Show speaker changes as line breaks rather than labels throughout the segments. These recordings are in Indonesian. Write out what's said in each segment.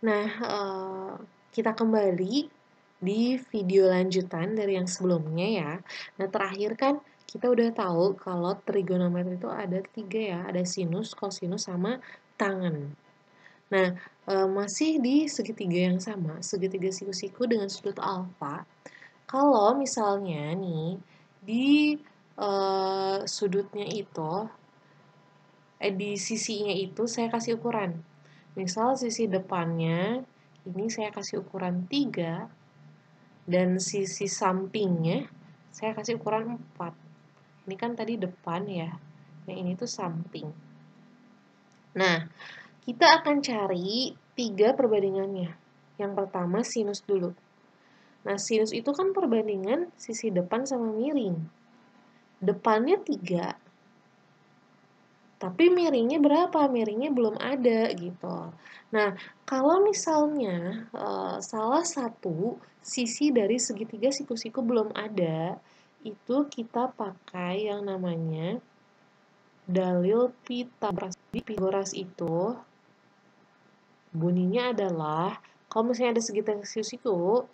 Nah, kita kembali di video lanjutan dari yang sebelumnya ya. Nah, terakhir kan kita udah tahu kalau trigonometri itu ada 3 ya, ada sinus, kosinus, sama tangen. Nah, masih di segitiga yang sama, segitiga siku-siku dengan sudut alfa. Kalau misalnya nih, di sudutnya itu, di sisinya itu saya kasih ukuran. Misal sisi depannya ini saya kasih ukuran 3 dan sisi sampingnya saya kasih ukuran 4. Ini kan tadi depan ya. Yang ini tuh samping. Nah, kita akan cari 3 perbandingannya. Yang pertama sinus dulu. Nah, sinus itu kan perbandingan sisi depan sama miring. Depannya 3, tapi miringnya berapa? Miringnya belum ada gitu. Nah, kalau misalnya salah satu sisi dari segitiga siku-siku belum ada, itu kita pakai yang namanya dalil Pythagoras. Di Pythagoras itu bunyinya adalah kalau misalnya ada segitiga siku-siku,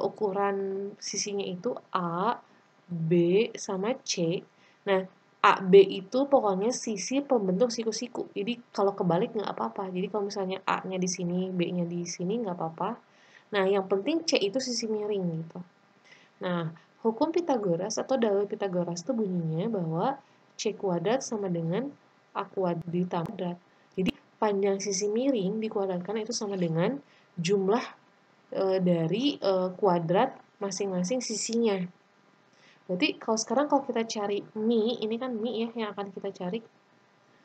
ukuran sisinya itu A, B, sama C. Nah, A, B itu pokoknya sisi pembentuk siku-siku. Jadi kalau kebalik nggak apa-apa. Jadi kalau misalnya A-nya di sini, B-nya di sini nggak apa-apa. Nah, yang penting C itu sisi miring gitu. Nah, hukum Pythagoras atau dalil Pythagoras itu bunyinya bahwa C kuadrat sama dengan A kuadrat ditambah kuadrat. Jadi panjang sisi miring dikuadratkan itu sama dengan jumlah dari kuadrat masing-masing sisinya. Berarti kalau sekarang kalau kita cari Mi, ini kan Mi ya yang akan kita cari.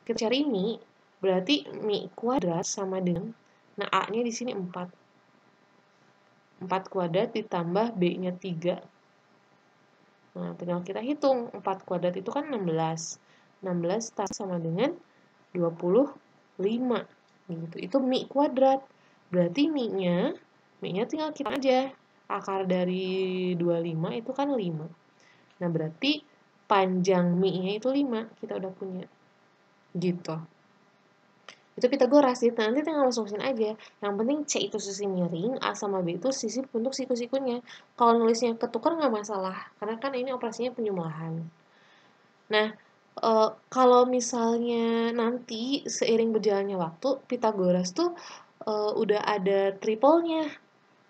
Kita cari Mi, berarti Mi kuadrat sama dengan, nah A-nya di sini 4. 4 kuadrat ditambah B-nya 3. Nah, tinggal kita hitung. 4 kuadrat itu kan 16. 16 sama dengan 25. Gitu. Itu Mi kuadrat. Berarti Mi-nya tinggal kita aja. Akar dari 25 itu kan 5. Nah, berarti panjang Mi-nya itu 5. Kita udah punya. Gitu. Itu Pythagoras. Nanti tinggal masukin aja. Yang penting C itu sisi miring, A sama B itu sisi bentuk siku-sikunya. Kalau nulisnya ketukar nggak masalah. Karena kan ini operasinya penjumlahan. Nah, kalau misalnya nanti seiring berjalannya waktu, Pythagoras tuh udah ada triple-nya.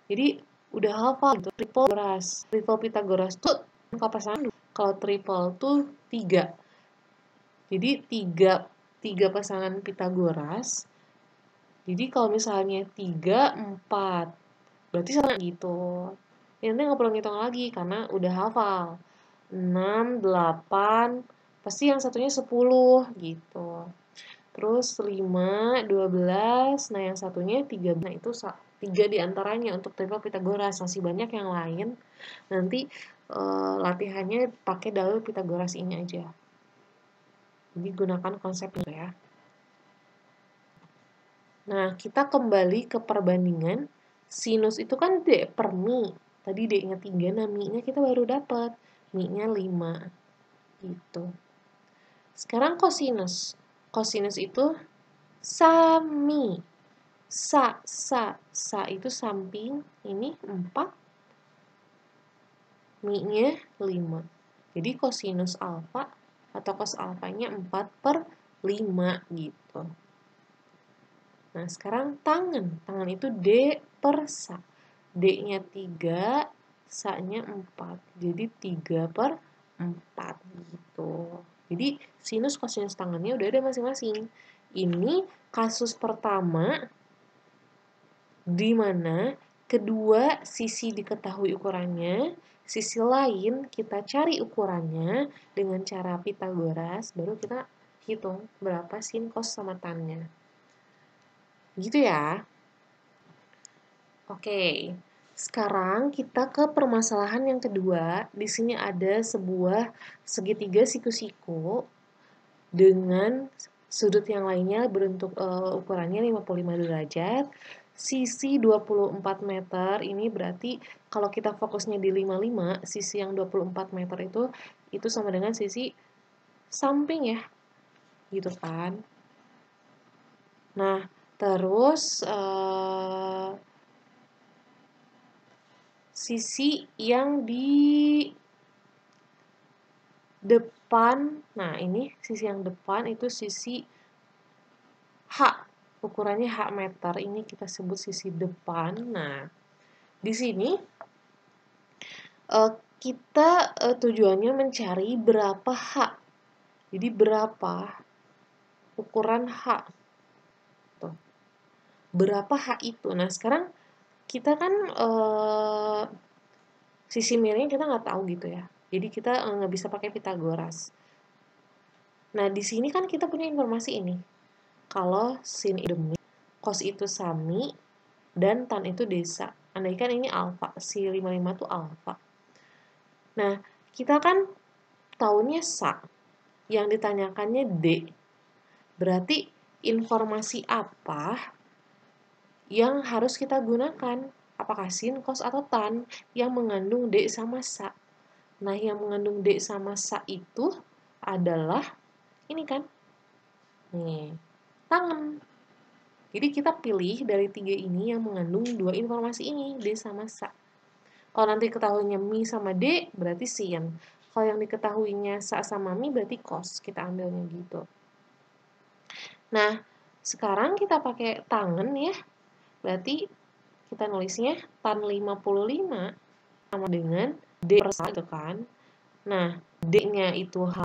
Jadi udah hafal gitu, Pythagoras. Triple Pythagoras tuh angka pasangan. Kalau triple tuh 3. Jadi 3 pasangan Pythagoras. Jadi kalau misalnya 3, 4. Berarti sama gitu. Ya, nanti nggak perlu ngitung lagi karena udah hafal. 6, 8, pasti yang satunya 10 gitu. Terus 5, 12, nah yang satunya 13. Nah itu 3 diantaranya untuk triple Pythagoras. Masih banyak yang lain. Nanti latihannya pakai dalil Pythagoras ini aja. Jadi gunakan konsep itu ya. Nah, kita kembali ke perbandingan. Sinus itu kan D per Mi. Tadi D-nya 3, nah Mi-nya kita baru dapat. Mi-nya 5. Gitu. Sekarang kosinus. Kosinus itu sami. Sa itu samping. Ini 4. Mi-nya 5. Jadi kosinus alfa atau cos alfanya 4 per 5 gitu. Nah, sekarang tangan. Tangan itu D per Sa. D-nya 3, Sa-nya 4. Jadi 3 per 4 gitu. Jadi sinus kosinus tangannya udah ada masing-masing. Ini kasus pertama di mana kedua sisi diketahui ukurannya, sisi lain kita cari ukurannya dengan cara Pythagoras, baru kita hitung berapa sin, cos, sama tan-nya. Gitu ya. Oke, sekarang kita ke permasalahan yang kedua. Di sini ada sebuah segitiga siku-siku dengan sudut yang lainnya berbentuk ukurannya 55 derajat. Sisi 24 meter, ini berarti kalau kita fokusnya di 55, sisi yang 24 meter itu sama dengan sisi samping ya. Gitu kan. Nah, Terus sisi yang di depan, nah ini sisi yang depan itu sisi H, ukurannya H meter, ini kita sebut sisi depan. Nah, di sini kita tujuannya mencari berapa H, jadi berapa ukuran H, tuh. Berapa H itu. Nah, sekarang kita kan sisi miring kita nggak tahu gitu ya. Jadi kita nggak bisa pakai Pitagoras. Nah, di sini kan kita punya informasi ini. Kalau sin itu demi, cos itu sami, dan tan itu desa. Andaikan ini alfa, si 55 itu alfa. Nah, kita kan tahunya sa, yang ditanyakannya D. Berarti informasi apa yang harus kita gunakan? Apakah sin, cos, atau tan yang mengandung D sama sa? Nah, yang mengandung D sama sa itu adalah ini kan? Nih, tangen. Jadi kita pilih dari 3 ini yang mengandung 2 informasi ini, D sama sa. Kalau nanti ketahuinya mi sama D, berarti sin. Kalau yang diketahuinya sa sama mi, berarti cos. Kita ambilnya gitu. Nah, sekarang kita pakai tangen ya. Berarti kita nulisnya tan 55 sama dengan D per sa gitu kan. Nah, D-nya itu H,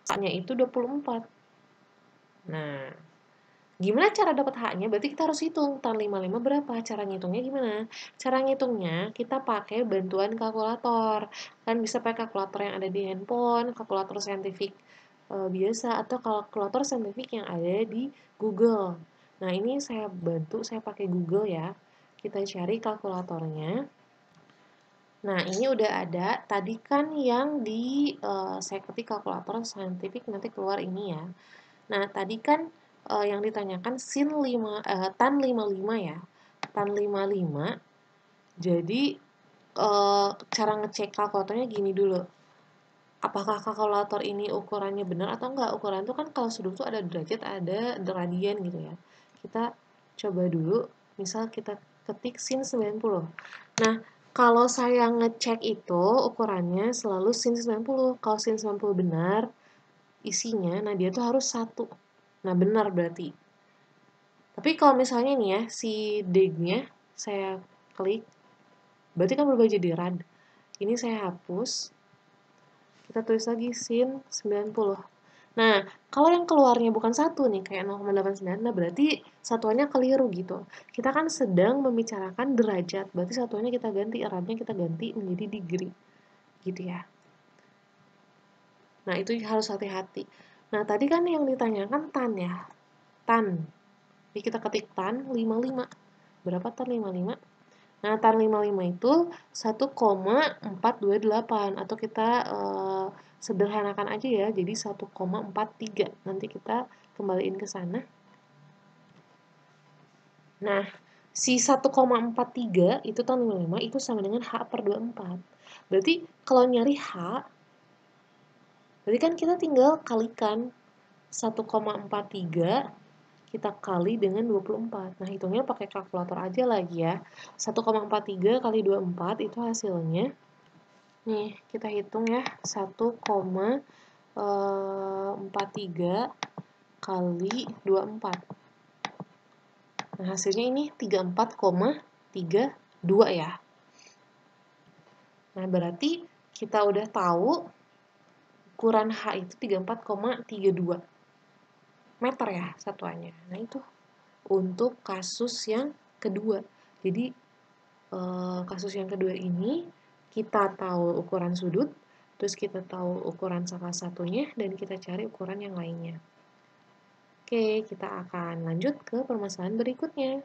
sa-nya itu 24. Nah, gimana cara dapat H-nya? Berarti kita harus hitung tan 55 berapa. Cara ngitungnya gimana? Cara ngitungnya kita pakai bantuan kalkulator. Kan bisa pakai kalkulator yang ada di handphone, kalkulator saintifik biasa, atau kalkulator saintifik yang ada di Google. Nah, ini saya bantu, saya pakai Google ya. Kita cari kalkulatornya. Nah, ini udah ada. Tadi kan yang di saya ketik kalkulator saintifik nanti keluar ini ya. Nah, tadi kan yang ditanyakan tan 55 ya. Tan 55. Jadi cara ngecek kalkulatornya gini dulu. Apakah kalkulator ini ukurannya benar atau enggak? Ukuran itu kan kalau sudut itu ada derajat, ada radian gitu ya. Kita coba dulu, misal kita ketik sin 90. Nah, kalau saya ngecek itu ukurannya selalu sin 90. Kalau sin 90 benar isinya, nah dia tuh harus 1. Nah, benar berarti. Tapi kalau misalnya nih ya, si dig-nya saya klik, berarti kan berubah jadi rad. Ini saya hapus. Kita tulis lagi sin 90. Nah, kalau yang keluarnya bukan 1 nih, kayak 0,89, nah berarti satuannya keliru gitu. Kita kan sedang membicarakan derajat, berarti satuannya kita ganti, radnya kita ganti menjadi degree. Gitu ya. Nah, itu harus hati-hati. Nah, tadi kan yang ditanyakan tan ya. Tan. Jadi kita ketik tan 55. Berapa tan 55? Nah, tan 55 itu 1,428 atau kita sederhanakan aja ya, jadi 1,43. Nanti kita kembaliin ke sana. Nah, si 1,43 itu tan 55 itu sama dengan H per 24. Berarti kalau nyari H, berarti kan kita tinggal kalikan 1,43 kita kali dengan 24. Nah, hitungnya pakai kalkulator aja lagi ya. 1,43 kali 24 itu hasilnya. Nih, kita hitung ya. 1,43 kali 24. Nah, hasilnya ini 34,32 ya. Nah, berarti kita udah tahu ukuran H itu 34,32 meter ya satuannya. Nah, itu untuk kasus yang kedua. Jadi, kasus yang kedua ini kita tahu ukuran sudut, terus kita tahu ukuran salah satunya, dan kita cari ukuran yang lainnya. Oke, kita akan lanjut ke permasalahan berikutnya.